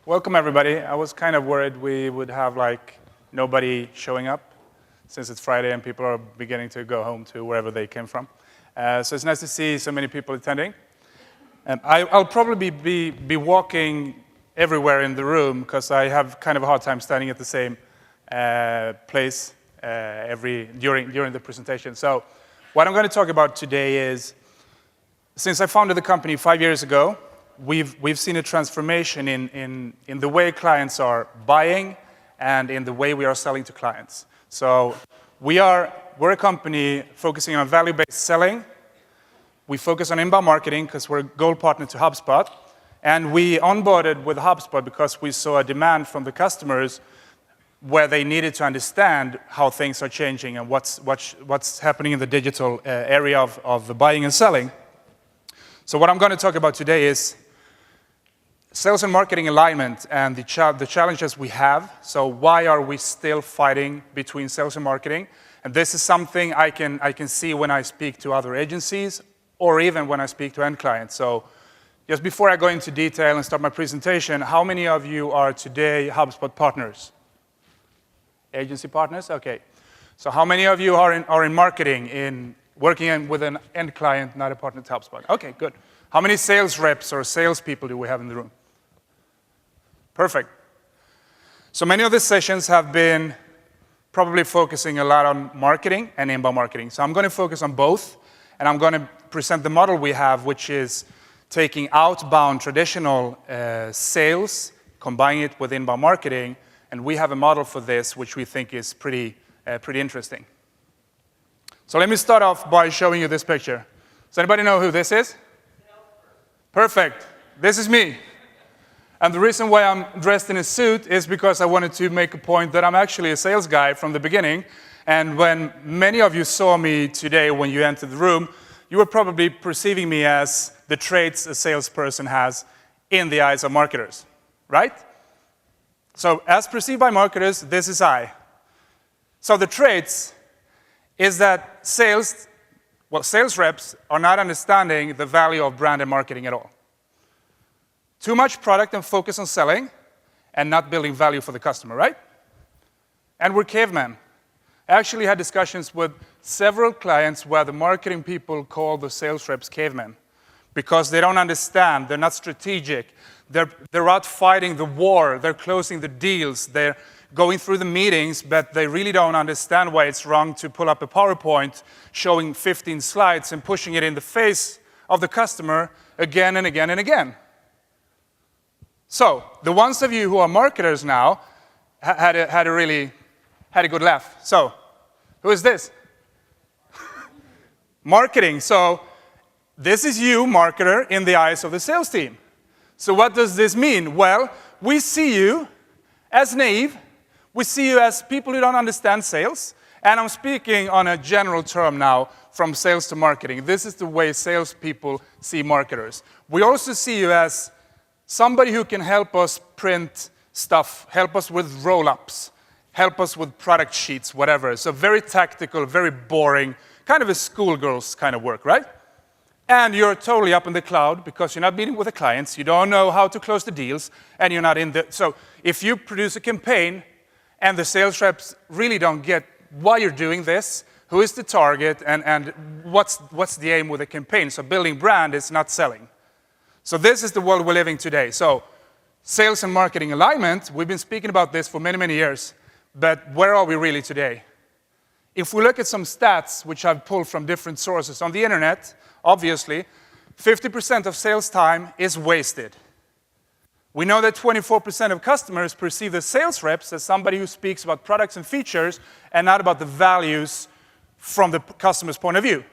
Welcome, everybody. I was kind of worried we would have nobody showing up since it's Friday and people are beginning to go home to wherever they came from. So it's nice to see so many people attending. I'll probably be walking everywhere in the room because I have kind of a hard time standing at the same place during the presentation. So what I'm going to talk about today is, since I founded the company 5 years ago, we've seen a transformation in the way clients are buying and in the way we are selling to clients. So we're a company focusing on value-based selling. We focus on inbound marketing because we're a gold partner to HubSpot. And we onboarded with HubSpot because we saw a demand from the customers where they needed to understand how things are changing and what's happening in the digital area of the buying and selling. So what I'm going to talk about today is sales and marketing alignment and the challenges we have. So why are we still fighting between sales and marketing? And this is something I can see when I speak to other agencies or even when I speak to end clients. So just before I go into detail and start my presentation, how many of you are today HubSpot partners? Agency partners? Okay. So how many of you are in marketing, working with an end client, not a partner to HubSpot? Okay, good. How many sales reps or salespeople do we have in the room? Perfect. So many of the sessions have been probably focusing a lot on marketing and inbound marketing. So I'm going to focus on both, and I'm going to present the model we have, which is taking outbound traditional sales, combining it with inbound marketing, and we have a model for this, which we think is pretty interesting. So let me start off by showing you this picture. Does anybody know who this is? Perfect. This is me. And the reason why I'm dressed in a suit is because I wanted to make a point that I'm actually a sales guy from the beginning. And when many of you saw me today when you entered the room, you were probably perceiving me as the traits a salesperson has in the eyes of marketers, right? So as perceived by marketers, this is I. So the traits is that sales reps are not understanding the value of brand and marketing at all. Too much product and focus on selling and not building value for the customer, right? And we're cavemen. I actually had discussions with several clients where the marketing people call the sales reps cavemen because they don't understand, they're not strategic, they're out fighting the war, they're closing the deals, they're going through the meetings, but they really don't understand why it's wrong to pull up a PowerPoint showing 15 slides and pushing it in the face of the customer again and again and again. So the ones of you who are marketers now had a good laugh. So who is this? Marketing. So this is you, marketer, in the eyes of the sales team. So what does this mean? Well, we see you as naive. We see you as people who don't understand sales. And I'm speaking on a general term now, from sales to marketing. This is the way salespeople see marketers. We also see you as somebody who can help us print stuff, help us with roll-ups, help us with product sheets, whatever. So very tactical, very boring, kind of a schoolgirl's kind of work, right? And you're totally up in the cloud because you're not meeting with the clients, you don't know how to close the deals, and you're not in the... So if you produce a campaign and the sales reps really don't get why you're doing this, who is the target, and what's the aim with the campaign? So building brand is not selling. So this is the world we're living today. So sales and marketing alignment, we've been speaking about this for many, many years, but where are we really today? If we look at some stats, which I've pulled from different sources on the internet, obviously, 50% of sales time is wasted. We know that 24% of customers perceive the sales reps as somebody who speaks about products and features and not about the values from the customer's point of view.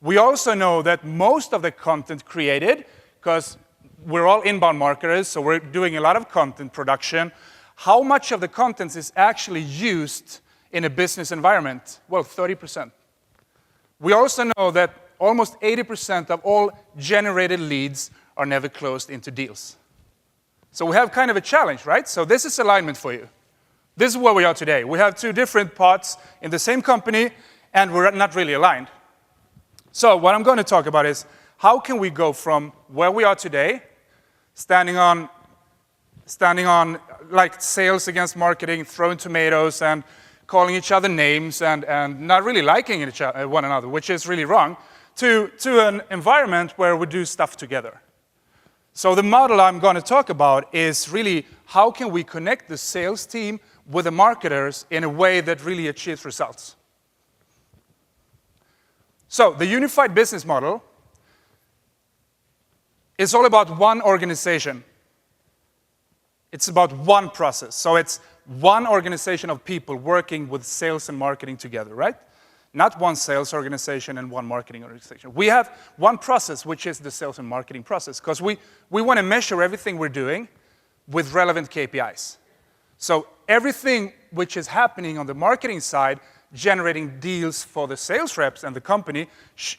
We also know that most of the content created, because we're all inbound marketers, so we're doing a lot of content production. How much of the content is actually used in a business environment? Well, 30%. We also know that almost 80% of all generated leads are never closed into deals. So we have kind of a challenge, right? So this is alignment for you. This is where we are today. We have two different parts in the same company, and we're not really aligned. So what I'm going to talk about is how can we go from where we are today, standing on standing on, like sales against marketing, throwing tomatoes and calling each other names and not really liking one another, which is really wrong, to an environment where we do stuff together. So the model I'm going to talk about is really how can we connect the sales team with the marketers in a way that really achieves results. So the unified business model is all about one organization. It's about one process. So it's one organization of people working with sales and marketing together, right? Not one sales organization and one marketing organization. We have one process, which is the sales and marketing process, because we want to measure everything we're doing with relevant KPIs. So everything which is happening on the marketing side, generating deals for the sales reps and the company,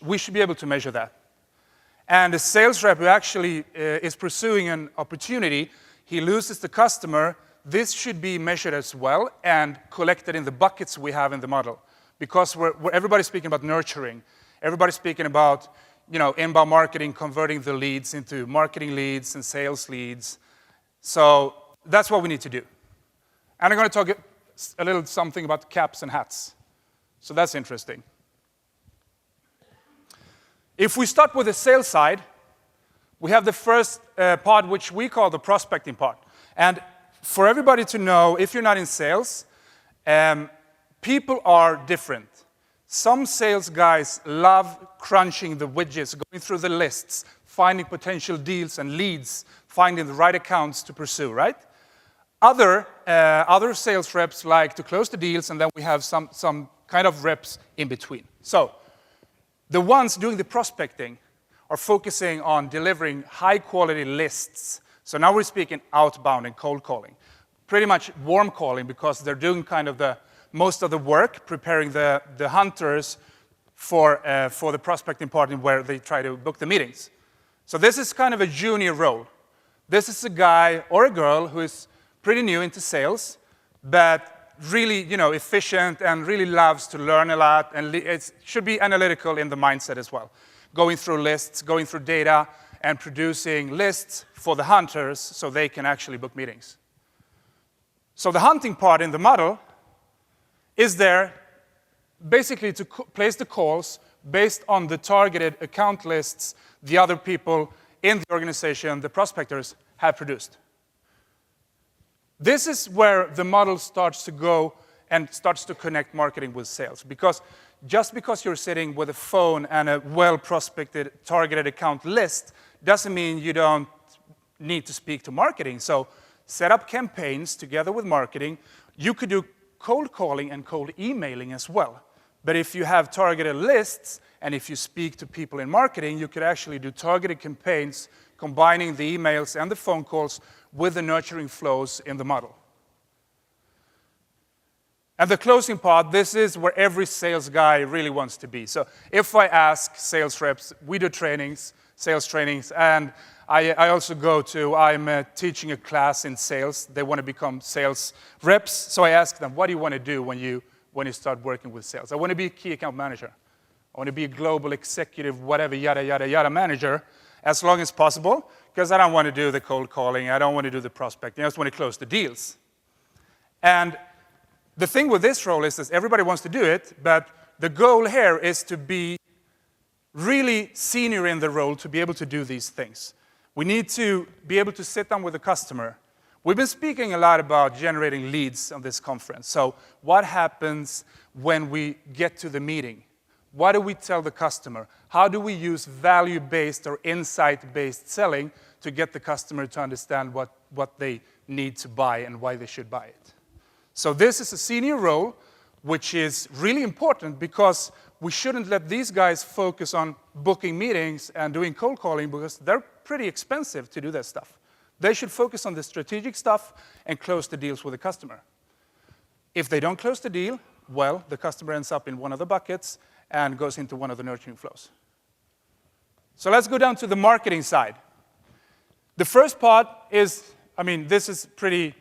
we should be able to measure that. And the sales rep who actually is pursuing an opportunity, he loses the customer, this should be measured as well and collected in the buckets we have in the model. Because everybody's speaking about nurturing. Everybody's speaking about, inbound marketing, converting the leads into marketing leads and sales leads. So that's what we need to do. And I'm going to talk a little something about caps and hats. So that's interesting. If we start with the sales side, we have the first part, which we call the prospecting part. And for everybody to know, if you're not in sales, people are different. Some sales guys love crunching the widgets, going through the lists, finding potential deals and leads, finding the right accounts to pursue, right? Other sales reps like to close the deals, and then we have some kind of reps in between. So the ones doing the prospecting are focusing on delivering high-quality lists. So now we're speaking outbound and cold calling. Pretty much warm calling because they're doing kind of most of the work, preparing the hunters for the prospecting part where they try to book the meetings. So this is kind of a junior role. This is a guy or a girl who is pretty new into sales, but really, efficient and really loves to learn a lot, and it should be analytical in the mindset as well. Going through lists, going through data, and producing lists for the hunters so they can actually book meetings. So the hunting part in the model is there basically to place the calls based on the targeted account lists the other people in the organization, the prospectors, have produced. This is where the model starts to go and starts to connect marketing with sales. Because just because you're sitting with a phone and a well-prospected, targeted account list doesn't mean you don't need to speak to marketing. So set up campaigns together with marketing. You could do cold calling and cold emailing as well. But if you have targeted lists and if you speak to people in marketing, you could actually do targeted campaigns combining the emails and the phone calls with the nurturing flows in the model. And the closing part, this is where every sales guy really wants to be. So if I ask sales reps, we do trainings, sales trainings, and I also I'm teaching a class in sales. They want to become sales reps. So I ask them, what do you want to do when you start working with sales? I want to be a key account manager. I want to be a global executive, whatever, yada, yada, yada manager, as long as possible, because I don't want to do the cold calling. I don't want to do the prospecting. I just want to close the deals. And the thing with this role is that everybody wants to do it, but the goal here is to be really senior in the role to be able to do these things. We need to be able to sit down with the customer. We've been speaking a lot about generating leads on this conference. So what happens when we get to the meeting? What do we tell the customer? How do we use value-based or insight-based selling to get the customer to understand what they need to buy and why they should buy it? So this is a senior role, which is really important because we shouldn't let these guys focus on booking meetings and doing cold calling because they're pretty expensive to do that stuff. They should focus on the strategic stuff and close the deals with the customer. If they don't close the deal, well, the customer ends up in one of the buckets and goes into one of the nurturing flows. So let's go down to the marketing side. The first part is, this is pretty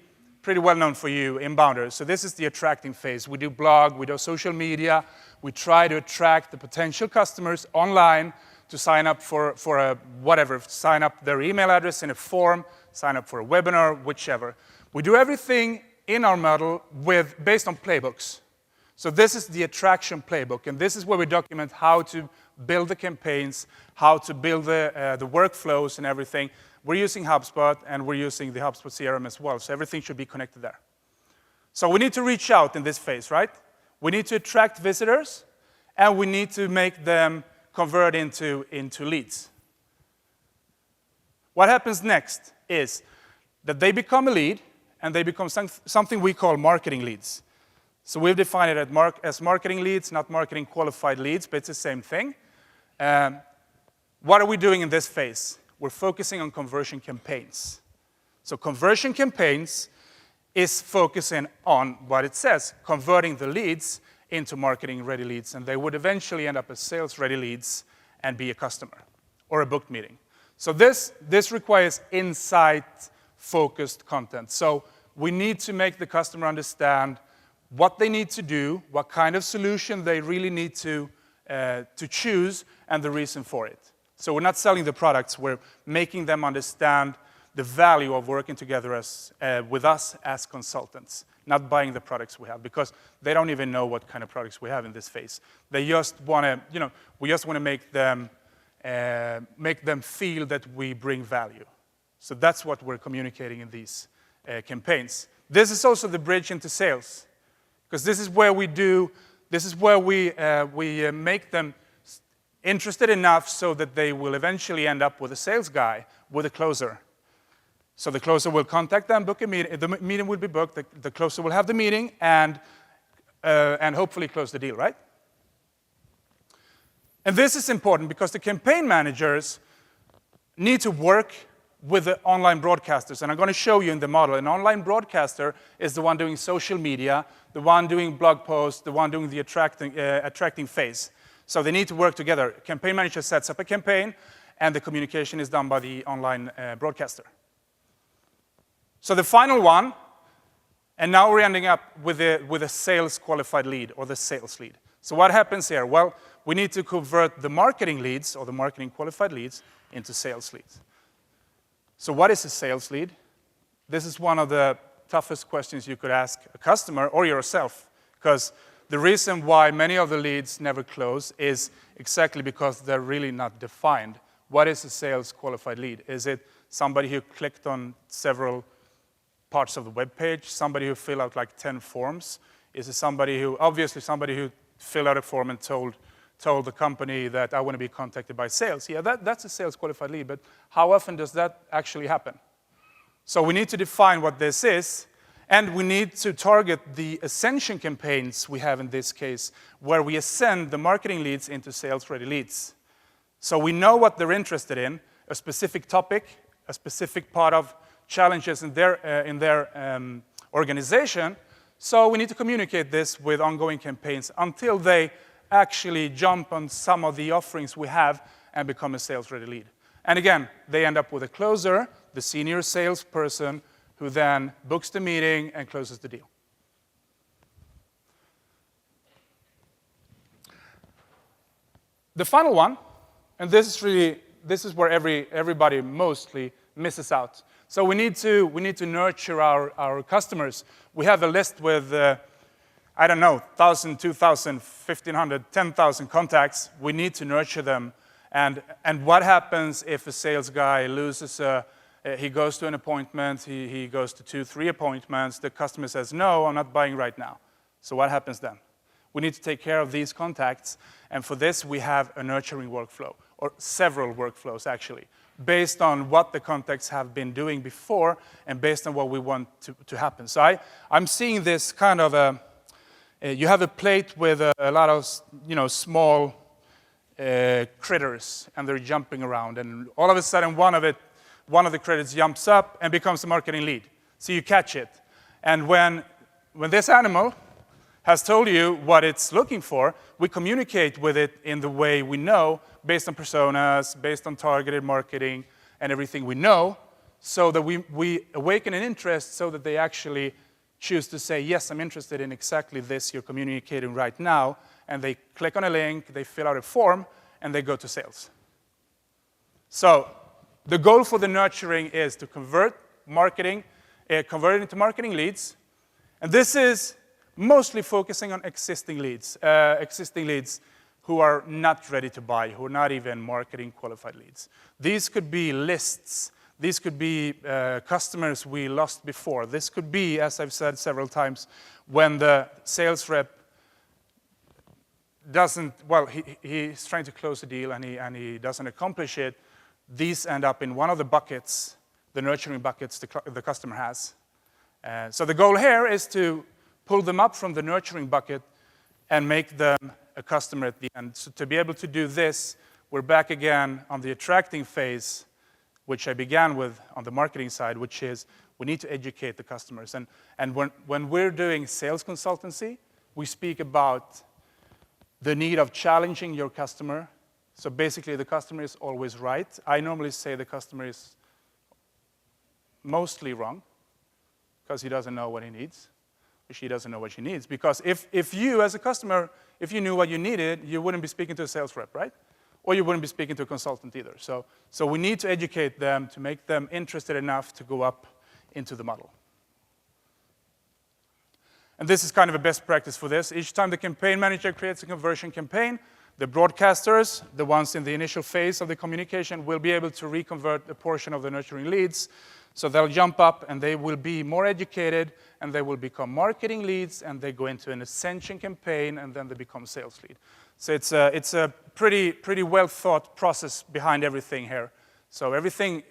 well known for you inbounders. So this is the attracting phase. We do blog, we do social media. We try to attract the potential customers online to sign up for sign up their email address in a form sign up for a webinar, whichever. We do everything in our model based on playbooks. So this is the attraction playbook, and this is where we document how to build the campaigns, how to build the workflows and everything. We're using HubSpot, and we're using the HubSpot CRM as well, so everything should be connected there. So we need to reach out in this phase, right? We need to attract visitors, and we need to make them convert into leads. What happens next is that they become a lead, and they become something we call marketing leads. So we've defined it as marketing leads, not marketing qualified leads, but it's the same thing. What are we doing in this phase? We're focusing on conversion campaigns. So conversion campaigns is focusing on what it says, converting the leads into marketing-ready leads, and they would eventually end up as sales-ready leads and be a customer or a booked meeting. So this requires insight-focused content. So we need to make the customer understand what they need to do, what kind of solution they really need to choose, and the reason for it. So we're not selling the products, we're making them understand the value of working together with us as consultants, not buying the products we have, because they don't even know what kind of products we have in this phase. They just want to, we just want to make them feel that we bring value. So that's what we're communicating in these campaigns. This is also the bridge into sales, because this is where we make them interested enough so that they will eventually end up with a sales guy, with a closer. So the closer will contact them, book a meeting, the meeting will be booked, the closer will have the meeting, and hopefully close the deal, right? And this is important because the campaign managers need to work with the online broadcasters, and I'm going to show you in the model. An online broadcaster is the one doing social media, the one doing blog posts, the one doing the attracting phase. So they need to work together. Campaign manager sets up a campaign, and the communication is done by the online broadcaster. So the final one, and now we're ending up with a sales qualified lead, or the sales lead. So what happens here? Well, we need to convert the marketing leads, or the marketing qualified leads, into sales leads. So what is a sales lead? This is one of the toughest questions you could ask a customer or yourself, because the reason why many of the leads never close is exactly because they're really not defined. What is a sales qualified lead? Is it somebody who clicked on several parts of the web page, somebody who filled out like 10 forms? Is it somebody who filled out a form and told the company that I want to be contacted by sales? Yeah, that's a sales qualified lead, but how often does that actually happen? So we need to define what this is, and we need to target the ascension campaigns we have in this case, where we ascend the marketing leads into sales-ready leads. So we know what they're interested in, a specific topic, a specific part of challenges in their organization. So we need to communicate this with ongoing campaigns until they actually jump on some of the offerings we have and become a sales-ready lead. And again, they end up with a closer, the senior salesperson, who then books the meeting and closes the deal. The final one, and this is where everybody mostly misses out. So we need to nurture our customers. We have a list with 1,000, 2,000, 1,500, 10,000 contacts. We need to nurture them. And what happens if a sales guy loses he goes to an appointment, he goes to 2, 3 appointments, the customer says, no, I'm not buying right now. So what happens then? We need to take care of these contacts, and for this we have a nurturing workflow, or several workflows actually, based on what the contacts have been doing before and based on what we want to happen. So I'm seeing this kind of you have a plate with a lot of small critters, and they're jumping around, and all of a sudden one of the critters jumps up and becomes a marketing lead. So you catch it. And when this animal has told you what it's looking for, we communicate with it in the way we know, based on personas, based on targeted marketing, and everything we know, so that we awaken an interest so that they actually choose to say, yes, I'm interested in exactly this you're communicating right now, and they click on a link, they fill out a form, and they go to sales. So the goal for the nurturing is to convert marketing, converted into marketing leads. And this is mostly focusing on existing leads who are not ready to buy, who are not even marketing qualified leads. These could be lists. These could be customers we lost before. This could be, as I've said several times, when the sales rep doesn't, well, he's trying to close a deal and he doesn't accomplish it. These end up in one of the buckets, the nurturing buckets the customer has. So the goal here is to pull them up from the nurturing bucket and make them a customer at the end. So to be able to do this, we're back again on the attracting phase, which I began with on the marketing side, which is we need to educate the customers. And when we're doing sales consultancy, we speak about the need of challenging your customer. So basically, the customer is always right. I normally say the customer is mostly wrong because he doesn't know what he needs, or she doesn't know what she needs. Because if you, as a customer, if you knew what you needed, you wouldn't be speaking to a sales rep, right? Or you wouldn't be speaking to a consultant either. So we need to educate them to make them interested enough to go up into the model. And this is kind of a best practice for this. Each time the campaign manager creates a conversion campaign, the broadcasters, the ones in the initial phase of the communication, will be able to reconvert a portion of the nurturing leads. So they'll jump up and they will be more educated and they will become marketing leads and they go into an ascension campaign and then they become sales lead. So it's a pretty well thought process behind everything here. So everything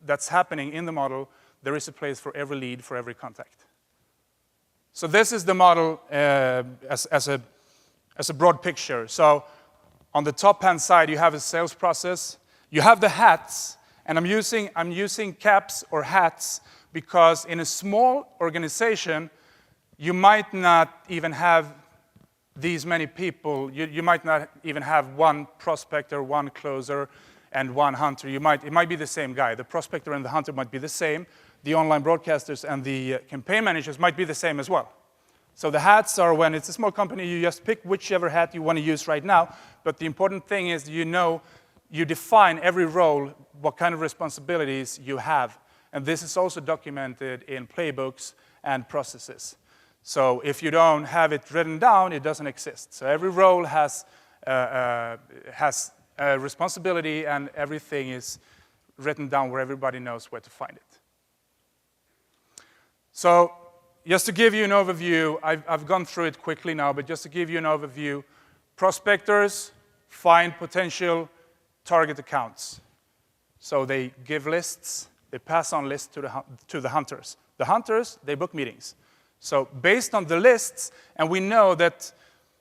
that's happening in the model, there is a place for every lead, for every contact. So this is the model as a broad picture. So on the top-hand side, you have a sales process. You have the hats, and I'm using caps or hats because in a small organization, you might not even have these many people. You might not even have one prospector, one closer, and one hunter. It might be the same guy. The prospector and the hunter might be the same. The online broadcasters and the campaign managers might be the same as well. So the hats are, when it's a small company, you just pick whichever hat you want to use right now. But the important thing is you define every role, what kind of responsibilities you have. And this is also documented in playbooks and processes. So if you don't have it written down, it doesn't exist. So every role has a responsibility, and everything is written down where everybody knows where to find it. So just to give you an overview, I've gone through it quickly now, but just to give you an overview, prospectors find potential target accounts. So they give lists, they pass on lists to the hunters. The hunters, they book meetings. So based on the lists, and we know that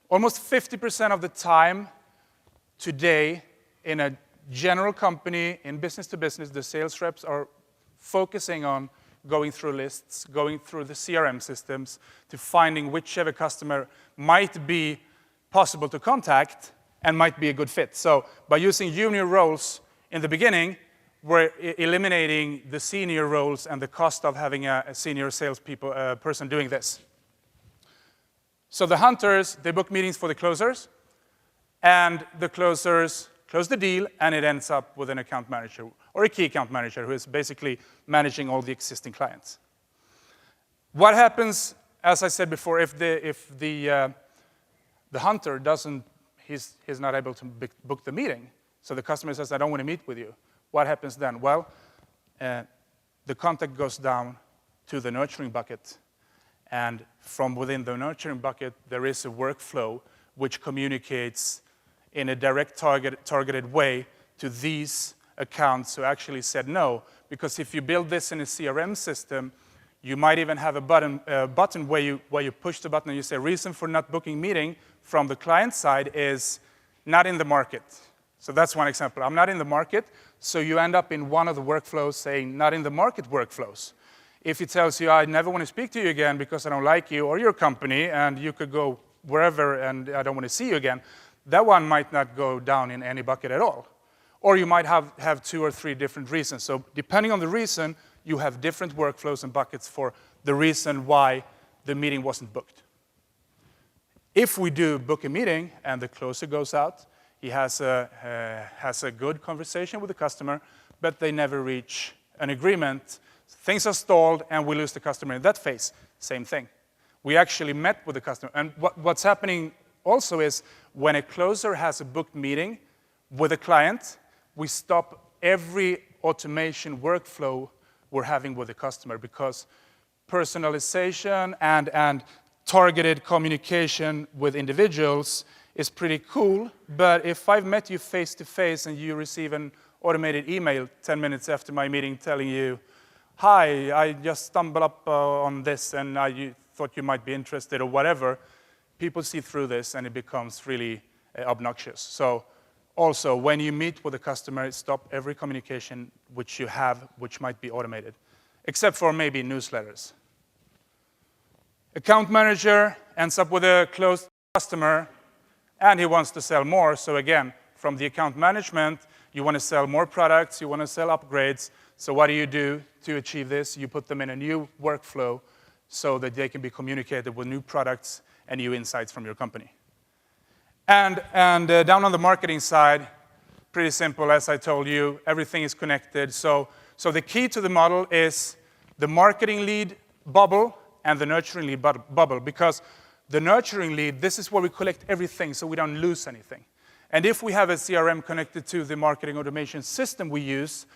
almost 50% of the time today in a general company, in business to business, the sales reps are focusing on going through lists, going through the CRM systems, to finding whichever customer might be possible to contact and might be a good fit. So by using junior roles in the beginning, we're eliminating the senior roles and the cost of having a senior person doing this. So the hunters, they book meetings for the closers, and the closers close the deal, and it ends up with an account manager or a key account manager who is basically managing all the existing clients. What happens, as I said before, if the hunter doesn't, he's not able to book the meeting, so the customer says, I don't want to meet with you. What happens then? Well, the contact goes down to the nurturing bucket, and from within the nurturing bucket, there is a workflow which communicates in a direct targeted way to these accounts who actually said no. Because if you build this in a CRM system, you might even have a button where you push the button and you say, reason for not booking meeting from the client side is not in the market. So that's one example. I'm not in the market, so you end up in one of the workflows saying not in the market workflows. If it tells you, I never want to speak to you again because I don't like you or your company, and you could go wherever and I don't want to see you again, that one might not go down in any bucket at all. Or you might have 2 or 3 different reasons. So depending on the reason, you have different workflows and buckets for the reason why the meeting wasn't booked. If we do book a meeting and the closer goes out, he has a good conversation with the customer, but they never reach an agreement. Things are stalled, and we lose the customer in that phase. Same thing. We actually met with the customer. And what's happening also is when a closer has a booked meeting with a client, we stop every automation workflow we're having with the customer, because personalization and targeted communication with individuals is pretty cool. But if I've met you face to face and you receive an automated email 10 minutes after my meeting telling you, hi, I just stumbled up on this and I thought you might be interested or whatever, people see through this and it becomes really obnoxious. So also, when you meet with a customer, stop every communication which you have, which might be automated, except for maybe newsletters. Account manager ends up with a closed customer, and he wants to sell more. So again, from the account management, you want to sell more products, you want to sell upgrades. So what do you do to achieve this? You put them in a new workflow so that they can be communicated with new products and new insights from your company. And down on the marketing side, pretty simple, as I told you, everything is connected. So the key to the model is the marketing lead bubble and the nurturing lead bubble, because the nurturing lead, this is where we collect everything so we don't lose anything. And if we have a CRM connected to the marketing automation system we use,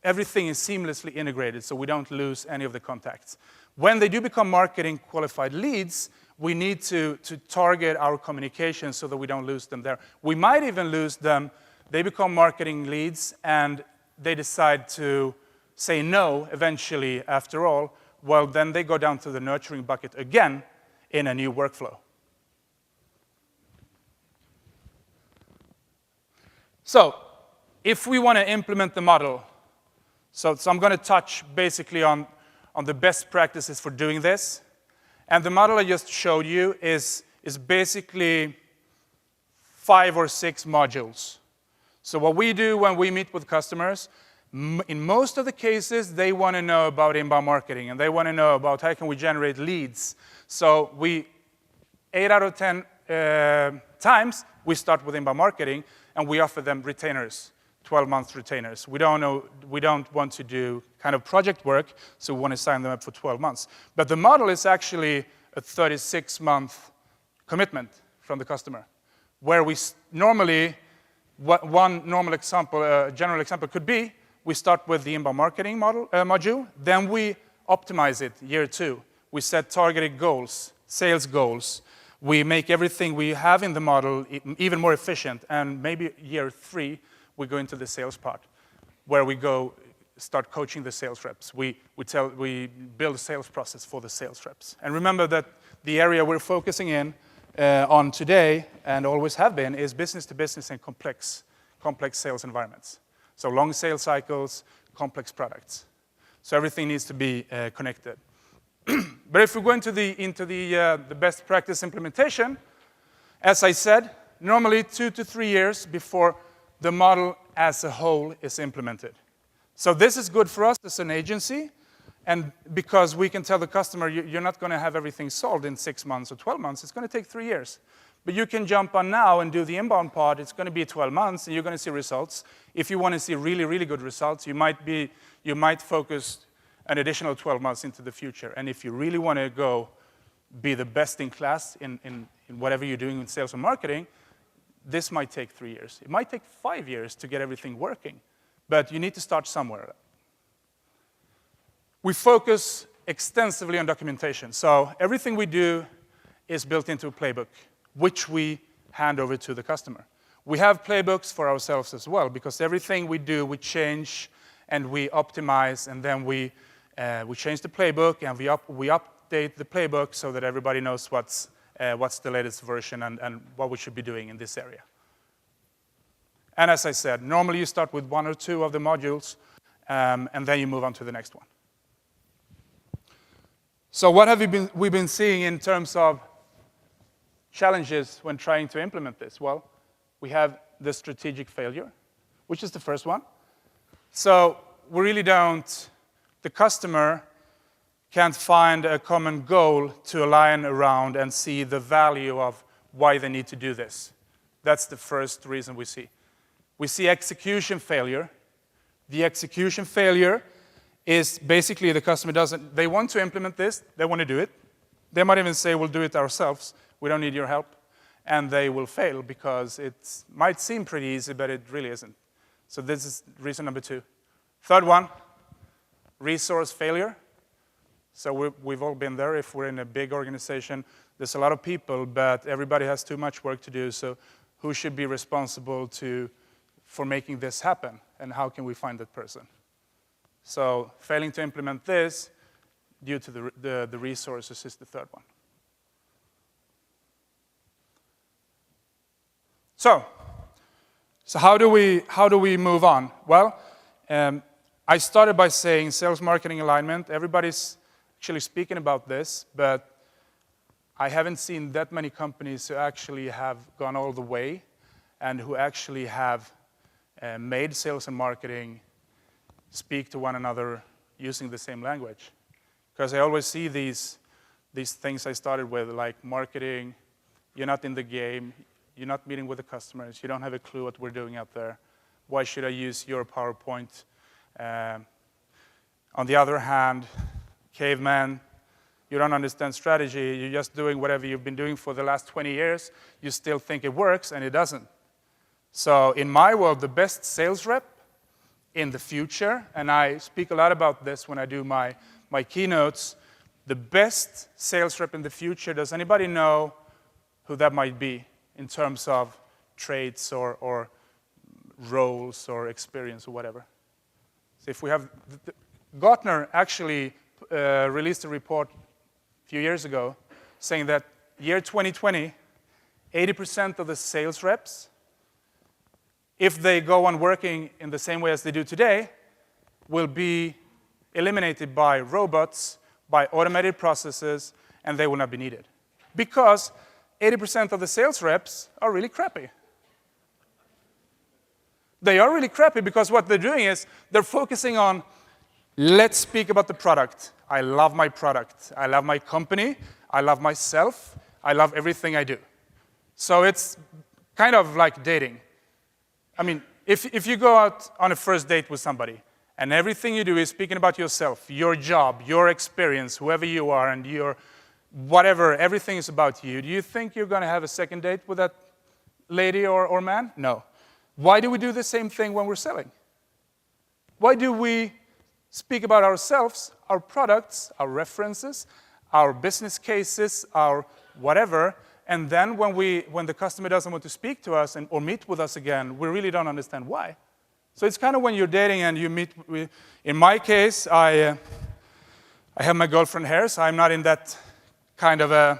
everything is seamlessly integrated so we don't lose any of the contacts. When they do become marketing qualified leads, we need to target our communication so that we don't lose them there. We might even lose them. They become marketing leads, and they decide to say no eventually after all. Well, then they go down to the nurturing bucket again in a new workflow. So if we want to implement the model, so I'm going to touch basically on the best practices for doing this. And the model I just showed you is basically 5 or 6 modules. So what we do when we meet with customers, in most of the cases, they want to know about inbound marketing, and they want to know about how can we generate leads. So 8 out of 10 times, we start with inbound marketing, and we offer them retainers, 12-month retainers. We don't want to do kind of project work, so we want to sign them up for 12 months. But the model is actually a 36-month commitment from the customer, where we normally, one normal example, general example could be, we start with the inbound marketing module, then we optimize it year 2. We set targeted goals, sales goals. We make everything we have in the model even more efficient, and maybe year 3, we go into the sales part, where we start coaching the sales reps. We build a sales process for the sales reps. And remember that the area we're focusing in on today, and always have been, is business to business and complex sales environments. So long sales cycles, complex products. So everything needs to be connected. But if we go into the best practice implementation, as I said, normally 2 to 3 years before the model as a whole is implemented. So this is good for us as an agency, and because we can tell the customer, you're not going to have everything solved in 6 months or 12 months. It's going to take 3 years. But you can jump on now and do the inbound part. It's going to be 12 months, and you're going to see results. If you want to see really, really good results, you might focus an additional 12 months into the future. And if you really want to be the best in class in whatever you're doing in sales and marketing, this might take 3 years. It might take 5 years to get everything working. But you need to start somewhere. We focus extensively on documentation. So everything we do is built into a playbook, which we hand over to the customer. We have playbooks for ourselves as well, because everything we do, we change and we optimize, and then we change the playbook and we update the playbook so that everybody knows what's the latest version and what we should be doing in this area. And as I said, normally you start with 1 or 2 of the modules, and then you move on to the next one. So what have we been seeing in terms of challenges when trying to implement this? Well, we have the strategic failure, which is the first one. So we really the customer can't find a common goal to align around and see the value of why they need to do this. That's the first reason we see execution failure. The execution failure is basically the customer they want to implement this, they want to do it. They might even say, we'll do it ourselves, we don't need your help. And they will fail because it might seem pretty easy, but it really isn't. So this is reason number 2. Third one, resource failure. So we've all been there. If we're in a big organization, there's a lot of people, but everybody has too much work to do. So who should be responsible for making this happen? And how can we find that person? So failing to implement this due to the resources is the third one. So how do we move on? Well, I started by saying sales marketing alignment. Everybody's actually speaking about this, but I haven't seen that many companies who actually have gone all the way and who actually have made sales and marketing speak to one another using the same language. Because I always see these things I started with, like marketing, you're not in the game, you're not meeting with the customers, you don't have a clue what we're doing out there. Why should I use your PowerPoint? On the other hand, caveman, you don't understand strategy, you're just doing whatever you've been doing for the last 20 years, you still think it works, and it doesn't. So in my world, the best sales rep in the future, and I speak a lot about this when I do my keynotes, the best sales rep in the future, does anybody know who that might be in terms of traits or roles or experience or whatever? So if we have, Gartner actually released a report a few years ago saying that year 2020, 80% of the sales reps, if they go on working in the same way as they do today, will be eliminated by robots, by automated processes, and they will not be needed. Because 80% of the sales reps are really crappy. They are really crappy because what they're doing is they're focusing on, let's speak about the product. I love my product. I love my company. I love myself. I love everything I do. So it's kind of like dating. I mean, if you go out on a first date with somebody and everything you do is speaking about yourself, your job, your experience, whoever you are, and your whatever, everything is about you, do you think you're going to have a second date with that lady or man? No. Why do we do the same thing when we're selling? Why do we speak about ourselves, our products, our references, our business cases, our whatever, and then when the customer doesn't want to speak to us or meet with us again, we really don't understand why. So it's kind of when you're dating and you meet with, in my case, I have my girlfriend here, so I'm not in that kind of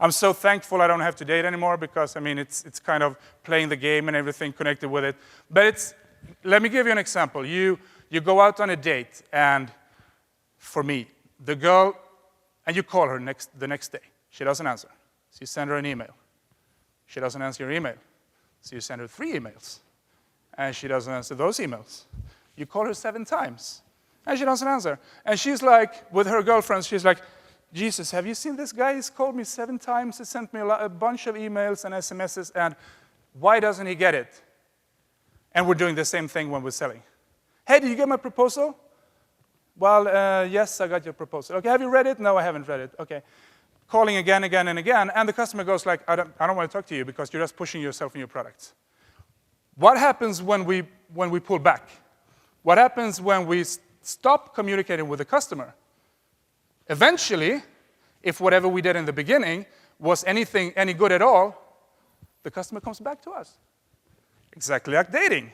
I'm so thankful I don't have to date anymore because, I mean, it's kind of playing the game and everything connected with it. But let me give you an example. You go out on a date, and for me, the girl, and you call her the next day. She doesn't answer. So you send her an email. She doesn't answer your email. So you send her 3 emails. And she doesn't answer those emails. You call her 7 times. And she doesn't answer. And she's like, with her girlfriends, she's like, Jesus, have you seen this guy? He's called me 7 times. He sent me a bunch of emails and SMSs. And why doesn't he get it? And we're doing the same thing when we're selling. Hey, did you get my proposal? Well, yes, I got your proposal. Okay, have you read it? No, I haven't read it. Okay. Calling again, and again, and the customer goes like, I don't want to talk to you because you're just pushing yourself in your products. What happens when we pull back? What happens when we stop communicating with the customer? Eventually, if whatever we did in the beginning was any good at all, the customer comes back to us. Exactly like dating,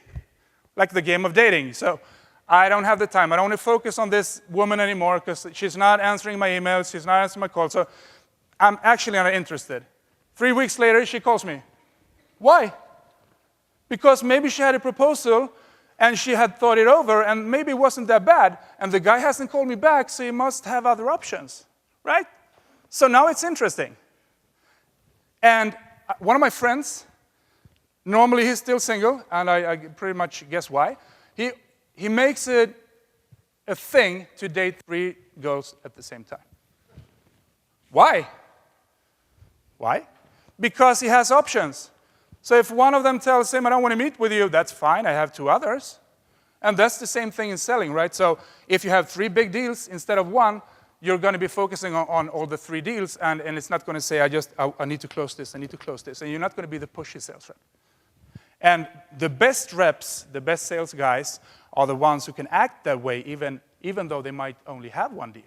like the game of dating. So I don't have the time. I don't want to focus on this woman anymore because she's not answering my emails, she's not answering my calls. So I'm actually not interested. 3 weeks later, she calls me. Why? Because maybe she had a proposal and she had thought it over and maybe it wasn't that bad and the guy hasn't called me back, so he must have other options, right? So now it's interesting. And one of my friends, normally he's still single, and I pretty much guess why. He makes it a thing to date 3 girls at the same time. Why? Why? Because he has options. So if one of them tells him, I don't want to meet with you, that's fine, I have 2 others. And that's the same thing in selling, right? So if you have 3 big deals instead of 1, you're going to be focusing on all the 3 deals, and it's not going to say, I need to close this, I need to close this. And you're not going to be the pushy sales rep. And the best reps, the best sales guys, are the ones who can act that way, even though they might only have 1 deal.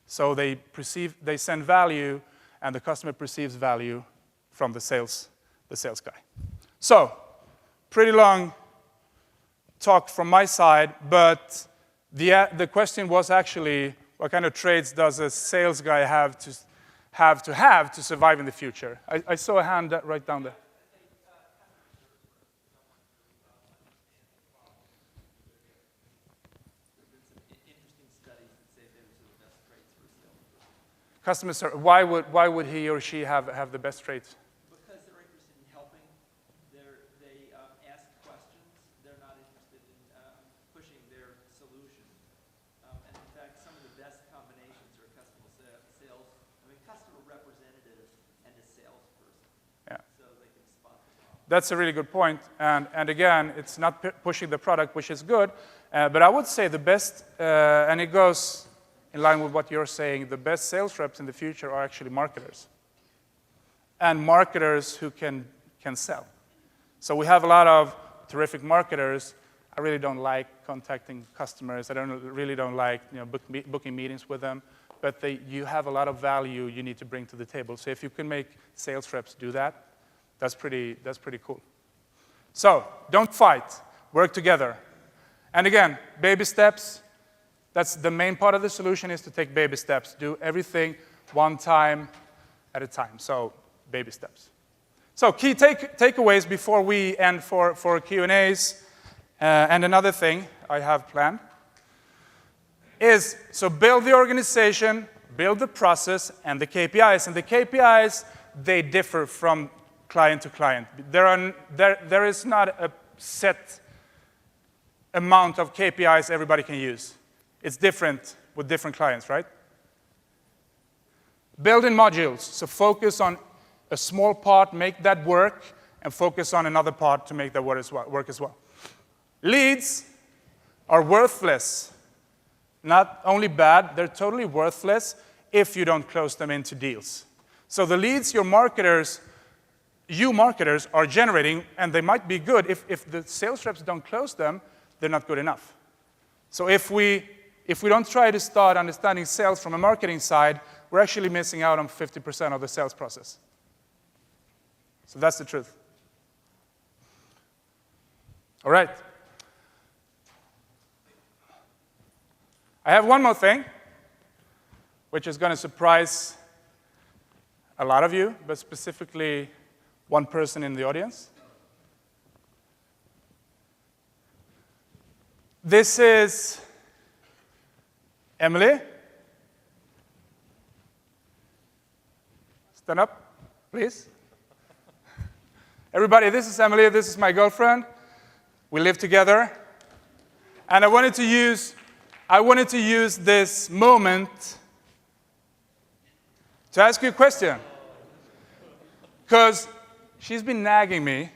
So they send value, and the customer perceives value from the sales guy. So, pretty long talk from my side, but the question was actually, what kind of traits does a sales guy have to survive in the future? I saw a hand right down there. Customer service, why would he or she have the best traits? Because they're interested in helping. They ask questions. They're not interested in pushing their solution. And in fact, some of the best combinations are customer representative and a salesperson. Yeah. So they can spot the problem. That's a really good point. And again, it's not pushing the product, which is good. But I would say the best, and it goes in line with what you're saying, the best sales reps in the future are actually marketers. And marketers who can sell. So we have a lot of terrific marketers. I really don't like contacting customers. I really don't like booking meetings with them. But you have a lot of value you need to bring to the table. So if you can make sales reps do that, that's pretty cool. So don't fight. Work together. And again, baby steps. That's the main part of the solution, is to take baby steps. Do everything 1 time at a time. So baby steps. So key takeaways before we end for Q&As. And another thing I have planned is, so build the organization, build the process, and the KPIs. And the KPIs, they differ from client to client. There is not a set amount of KPIs everybody can use. It's different with different clients, right? Build in modules. So focus on a small part, make that work, and focus on another part to make that work as well. Leads are worthless. Not only bad, they're totally worthless if you don't close them into deals. So the leads you marketers are generating, and they might be good. If the sales reps don't close them, they're not good enough. So if we don't try to start understanding sales from a marketing side, we're actually missing out on 50% of the sales process. So that's the truth. All right. I have one more thing, which is going to surprise a lot of you, but specifically one person in the audience. This is Emily. Stand up, please. Everybody, this is Emily. This is my girlfriend. We live together. And I wanted to use this moment to ask you a question. Because she's been nagging me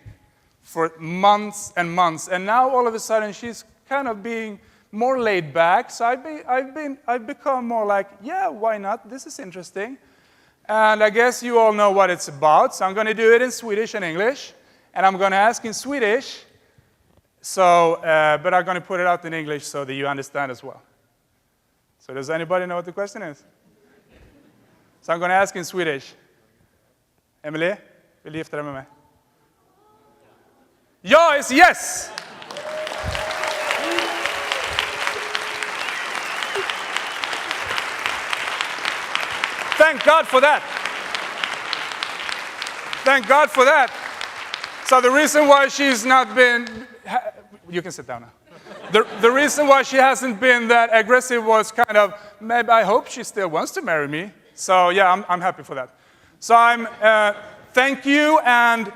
for months and months. And now all of a sudden she's kind of being more laid back. So I've become more like, yeah, why not? This is interesting. And I guess you all know what it's about. So I'm going to do it in Swedish and English. And I'm going to ask in Swedish. So, but I'm going to put it out in English so that you understand as well. So does anybody know what the question is? So I'm going to ask in Swedish. Emily, vill du gifta dig med mig? Ja is yes! Thank God for that. Thank God for that. So the reason why she's not been, you can sit down now. The reason why she hasn't been that aggressive was kind of, maybe I hope she still wants to marry me. So yeah, I'm happy for that. So thank you, and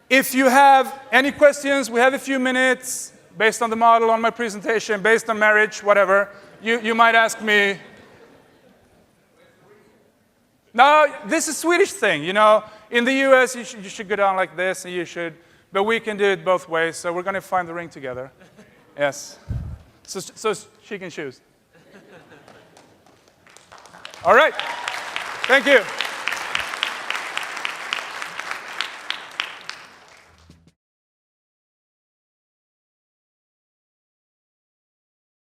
if you have any questions, we have a few minutes based on the model, on my presentation, based on marriage, whatever. You might ask me. No, this is a Swedish thing, you know. In the US, you should go down like this, and but we can do it both ways, so we're going to find the ring together. Yes. So she can choose. All right. Thank you.